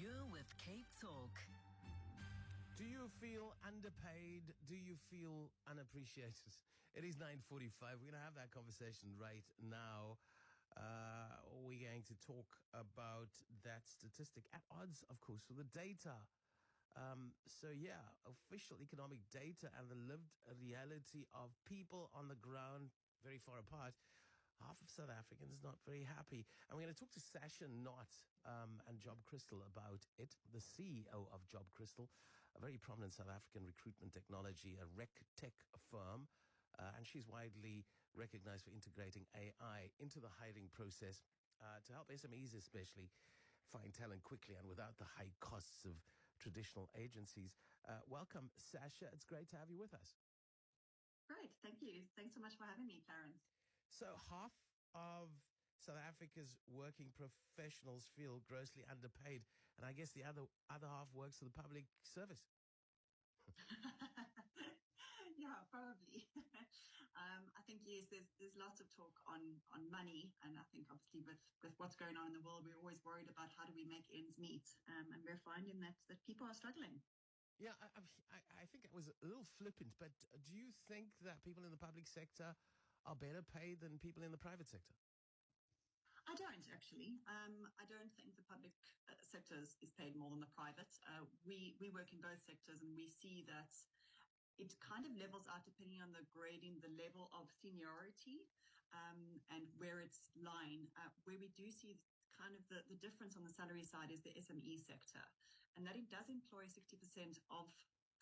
You're with Cape Talk. Do you feel underpaid? Do you feel unappreciated? It is 9:45. We're going to have that conversation right now. We're going to talk about that statistic at odds, of course, with the data. Official economic data and the lived reality of people on the ground very far apart. Half of South Africans not very happy. And we're going to talk to Sasha Knott and Job Crystal about it, the CEO of Job Crystal, a very prominent South African recruitment technology, a rec tech firm. And she's widely recognized for integrating AI into the hiring process to help SMEs especially find talent quickly and without the high costs of traditional agencies. Welcome, Sasha. It's great to have you with us. Great. Thank you. Thanks so much for having me, Clarence. So half of South Africa's working professionals feel grossly underpaid, and I guess the other half works for the public service. Yeah, probably. I think, yes, there's lots of talk on money, and I think obviously with what's going on in the world, we're always worried about how do we make ends meet, and we're finding that people are struggling. Yeah, I think it was a little flippant, but do you think that people in the public sector are better paid than people in the private sector? I don't, actually. I don't think the public sector is paid more than the private. We work in both sectors, and we see that it kind of levels out depending on the grading, the level of seniority, and where it's lying. Where we do see kind of the difference on the salary side is the SME sector, and that it does employ 60% of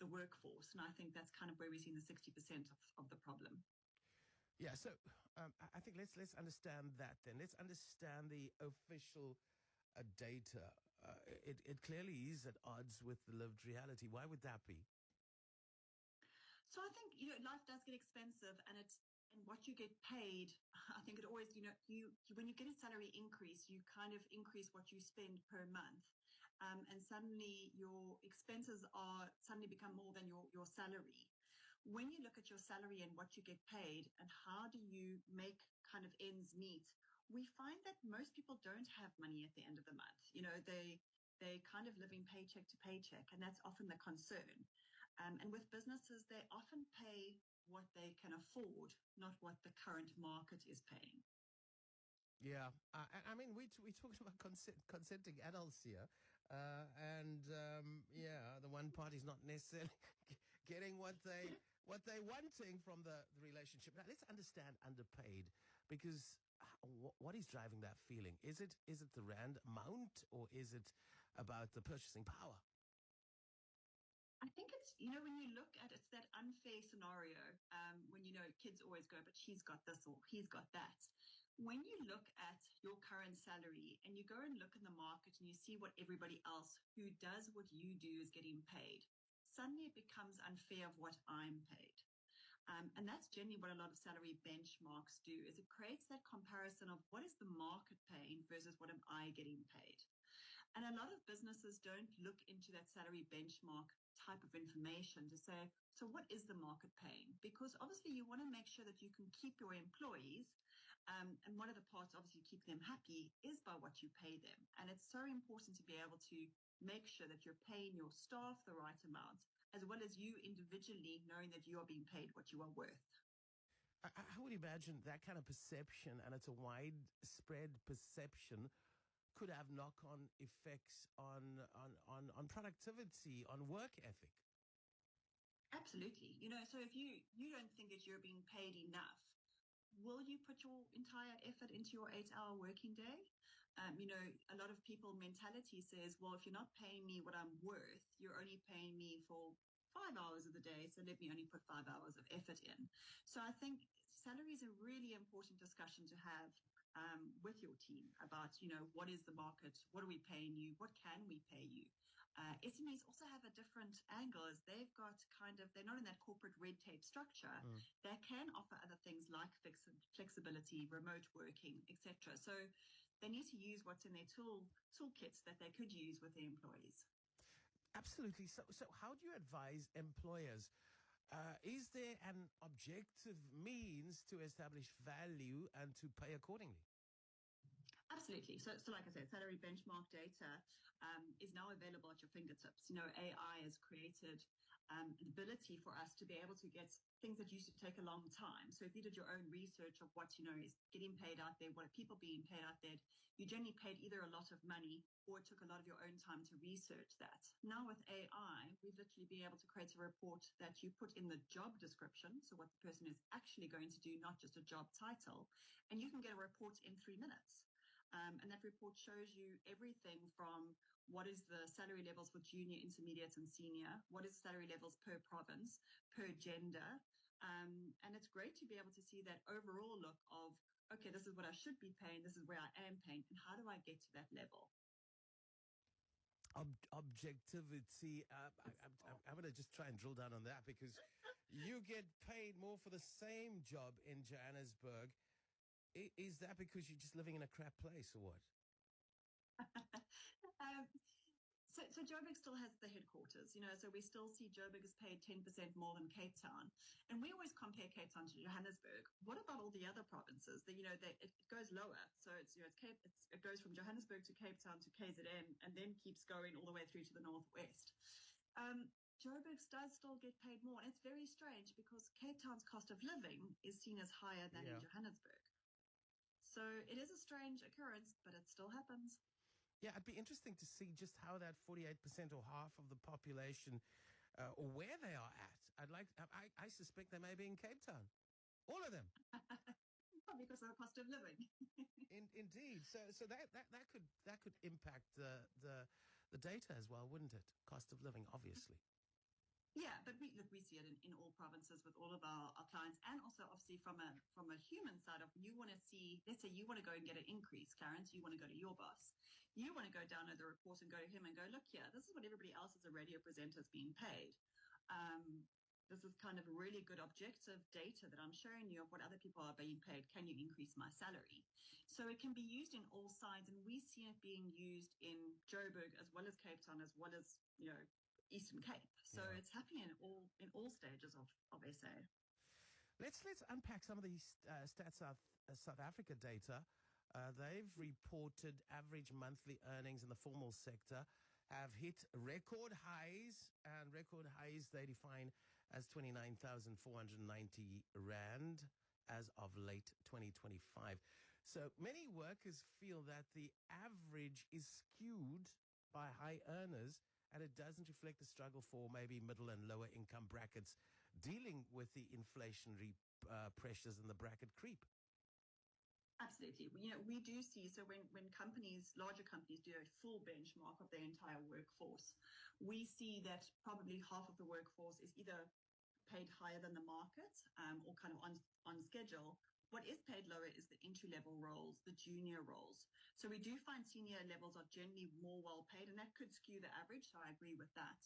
the workforce. And I think that's kind of where we're seeing the 60% of the problem. Yeah, so I think let's understand that then. Let's understand the official data. It clearly is at odds with the lived reality. Why would that be? So I think, life does get expensive, and what you get paid, I think it always, you when you get a salary increase, you kind of increase what you spend per month. And suddenly your expenses suddenly become more than your salary. When you look at your salary and what you get paid and how do you make kind of ends meet, we find that most people don't have money at the end of the month. They kind of living paycheck to paycheck, and that's often the concern. And with businesses, they often pay what they can afford, not what the current market is paying. Yeah, I mean, we're talking about consenting adults here, the one party's not necessarily getting what they're wanting from the relationship. Now, let's understand underpaid, because what is driving that feeling? Is it the rand amount, or is it about the purchasing power? I think it's, when you look at it's that unfair scenario, when, kids always go, but she's got this or he's got that. When you look at your current salary and you go and look in the market and you see what everybody else who does what you do is getting paid, suddenly it becomes unfair of what I'm paid. And that's generally what a lot of salary benchmarks do, is it creates that comparison of what is the market paying versus what am I getting paid. And a lot of businesses don't look into that salary benchmark type of information to say, so what is the market paying? Because obviously you want to make sure that you can keep your employees. And one of the parts, obviously, keeping them happy is by what you pay them. And it's so important to be able to make sure that you're paying your staff the right amount, as well as you individually knowing that you are being paid what you are worth. I would imagine that kind of perception, and it's a widespread perception, could have knock-on effects on productivity, on work ethic. Absolutely. So if you don't think that you're being paid enough, will you put your entire effort into your 8-hour working day? A lot of people mentality says, well, if you're not paying me what I'm worth, you're only paying me for 5 hours of the day, so let me only put 5 hours of effort in. So I think salary is a really important discussion to have with your team about, what is the market? What are we paying you? What can we pay you? SMEs also have a different angle, as they're not in that corporate red tape structure. They can offer other things like flexibility, remote working, etc. So they need to use what's in their toolkits that they could use with their employees. Absolutely. So how do you advise employers? Is there an objective means to establish value and to pay accordingly? Absolutely. So like I said, salary benchmark data is now available at your fingertips. You know, AI has created an ability for us to be able to get things that used to take a long time. So if you did your own research of what, you know, is getting paid out there, what are people being paid out there, you generally paid either a lot of money or it took a lot of your own time to research that. Now with AI, we've literally been able to create a report that you put in the job description, so what the person is actually going to do, not just a job title, and you can get a report in 3 minutes. And that report shows you everything from what is the salary levels for junior, intermediate, and senior, what is salary levels per province, per gender. And it's great to be able to see that overall look of, okay, this is what I should be paying, this is where I am paying, and how do I get to that level? Objectivity. I'm going to just try and drill down on that because you get paid more for the same job in Johannesburg. Is that because you're just living in a crap place or what? um, so Joburg still has the headquarters, you know, so we still see Joburg is paid 10% more than Cape Town. And we always compare Cape Town to Johannesburg. What about all the other provinces that, you know, it goes lower. So it's, you know, it goes from Johannesburg to Cape Town to KZN and then keeps going all the way through to the northwest. Joburg does still get paid more. And it's very strange because Cape Town's cost of living is seen as higher than in Johannesburg. So it is a strange occurrence, but it still happens. Yeah, it'd be interesting to see just how that 48% or half of the population or where they are at. I suspect they may be in Cape Town. All of them. Probably because of the cost of living. Indeed. So that could impact the data as well, wouldn't it? Cost of living, obviously. Yeah, but we see it in all provinces with all of our clients, and also obviously from a human side of, you want to see, let's say you want to go and get an increase, Clarence, you want to go to your boss, you want to go download the report and go to him and go, look here, this is what everybody else as a radio presenter is being paid. This is kind of really good objective data that I'm showing you of what other people are being paid. Can you increase my salary? So it can be used in all sides, and we see it being used in Joburg as well as Cape Town, as well as, you know, Eastern Cape. So it's happening in all stages of SA. Let's unpack some of these stats of South Africa data. They've reported average monthly earnings in the formal sector have hit record highs, and record highs they define as 29,490 rand as of late 2025. So many workers feel that the average is skewed by high earners, and it doesn't reflect the struggle for maybe middle and lower income brackets dealing with the inflationary pressures and the bracket creep. Absolutely. You know, we do see, so when companies, larger companies, do a full benchmark of their entire workforce, we see that probably half of the workforce is either paid higher than the market or kind of on schedule. What is paid lower is the entry-level roles, the junior roles. So we do find senior levels are generally more well paid, and that could skew the average, so I agree with that.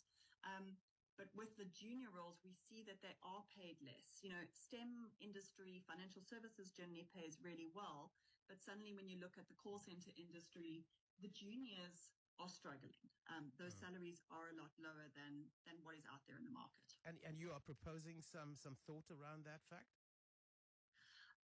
But with the junior roles, we see that they are paid less. You know, STEM industry, financial services generally pays really well. But suddenly when you look at the call center industry, the juniors are struggling. Those salaries are a lot lower than what is out there in the market. And you are proposing some thought around that fact?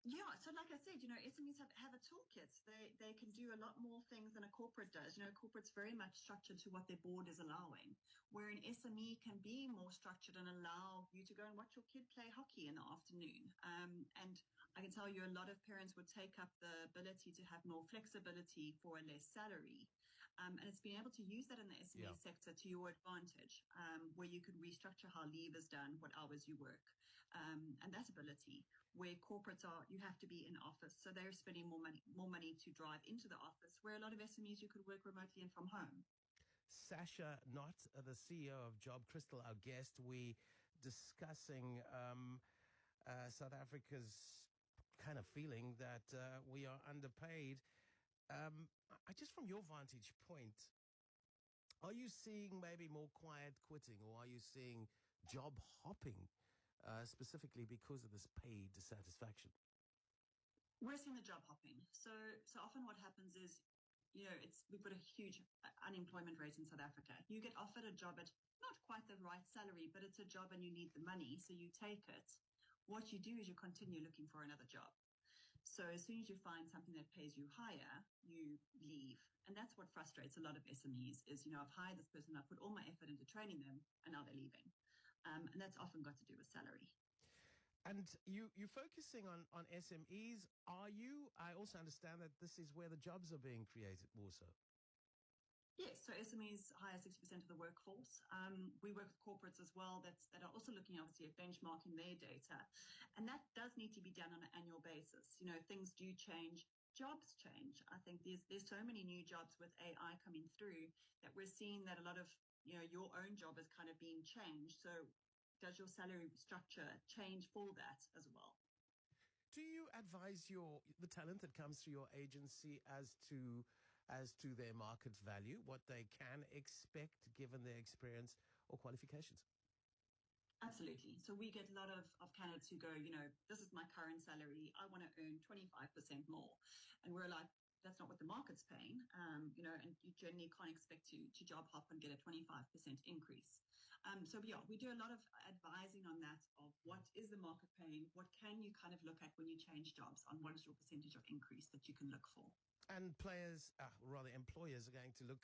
Yeah, so like I said, you know, SMEs have a toolkit. They can do a lot more things than a corporate does. You know, corporate's very much structured to what their board is allowing, where an SME can be more structured and allow you to go and watch your kid play hockey in the afternoon. And I can tell you a lot of parents would take up the ability to have more flexibility for a less salary. And it's being able to use that in the SME sector to your advantage, where you could restructure how leave is done, what hours you work, and that ability. Where corporates are, you have to be in office, so they're spending more money to drive into the office. Where a lot of SMEs, you could work remotely and from home. Sasha Knott, the CEO of Job Crystal, our guest. We discussing South Africa's kind of feeling that we are underpaid. Just from your vantage point, are you seeing maybe more quiet quitting, or are you seeing job hopping? Specifically because of this pay dissatisfaction? We're seeing the job hopping. So often what happens is, you know, we've got a huge unemployment rate in South Africa. You get offered a job at not quite the right salary, but it's a job and you need the money, so you take it. What you do is you continue looking for another job. So as soon as you find something that pays you higher, you leave. And that's what frustrates a lot of SMEs is, I've hired this person, I put all my effort into training them, and now they're leaving. And that's often got to do with salary. And you're focusing on SMEs. Are you? I also understand that this is where the jobs are being created more so. Yes, so SMEs hire 60% of the workforce. We work with corporates as well that are also looking obviously at benchmarking their data. And that does need to be done on an annual basis. Things do change, jobs change. I think there's so many new jobs with AI coming through that we're seeing that a lot of, your own job is kind of being changed. So does your salary structure change for that as well? Do you advise the talent that comes through your agency as to their market value, what they can expect given their experience or qualifications? Absolutely. So we get a lot of candidates who go, this is my current salary. I want to earn 25% more. And we're like, that's not what the market's paying, and you generally can't expect to job hop and get a 25% increase. So yeah, we do a lot of advising on that of what is the market paying? What can you kind of look at when you change jobs on what is your percentage of increase that you can look for? And rather employers, are going to look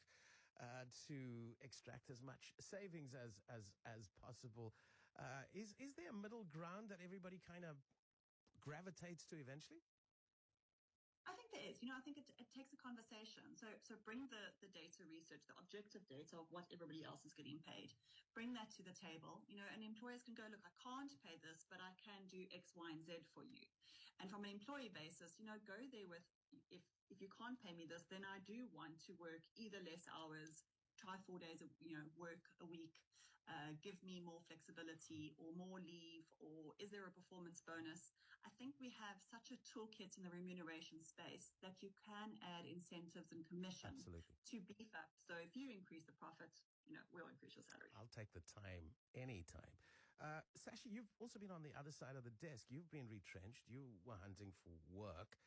to extract as much savings as possible. Is there a middle ground that everybody kind of gravitates to eventually? I think there is. I think it takes a conversation. So bring the data research, the objective data of what everybody else is getting paid. Bring that to the table. And employers can go, look, I can't pay this, but I can do X, Y, and Z for you. And from an employee basis, go there with if you can't pay me this, then I do want to work either less hours, try 4 days, work a week, give me more flexibility or more leave, or is there a performance bonus? I think we have such a toolkit in the remuneration space that you can add incentives and commission Absolutely. to beef up. So if you increase the profit, we'll increase your salary. I'll take the time anytime. Sasha, you've also been on the other side of the desk. You've been retrenched. You were hunting for work.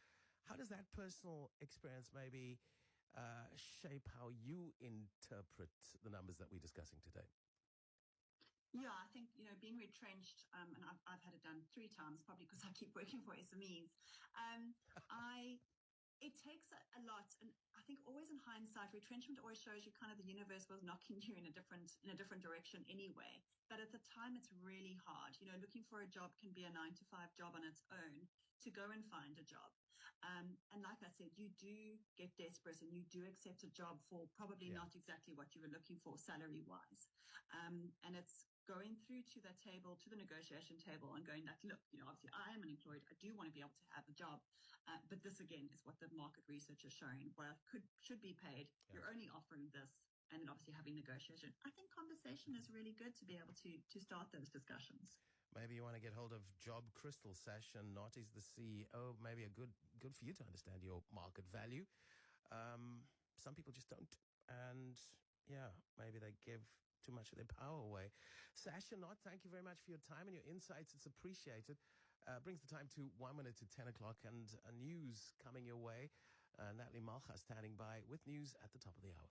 How does that personal experience maybe shape how you interpret the numbers that we're discussing today? Yeah, I think, being retrenched, and I've had it done 3 times, probably because I keep working for SMEs. I It takes a lot, and I think always in hindsight, retrenchment always shows you kind of the universe was knocking you in a different direction anyway. But at the time, it's really hard. Looking for a job can be a 9 to 5 job on its own to go and find a job. And like I said, you do get desperate and you do accept a job for probably Yeah. not exactly what you were looking for salary wise. And it's going through to that table, to the negotiation table, and going like, look, obviously I am unemployed. I do want to be able to have a job. But this again is what the market research is showing. What I should be paid, Yeah. you're only offering this, and then obviously having negotiation. I think conversation is really good to be able to start those discussions. Maybe you want to get hold of Job Crystal. Sasha Knott is the CEO. Maybe a good for you to understand your market value. Some people just don't, and yeah, maybe they give too much of their power away. Sasha Knott, thank you very much for your time and your insights. It's appreciated. Brings the time to 1 minute to 10 o'clock, and news coming your way. Natalie Malcha standing by with news at the top of the hour.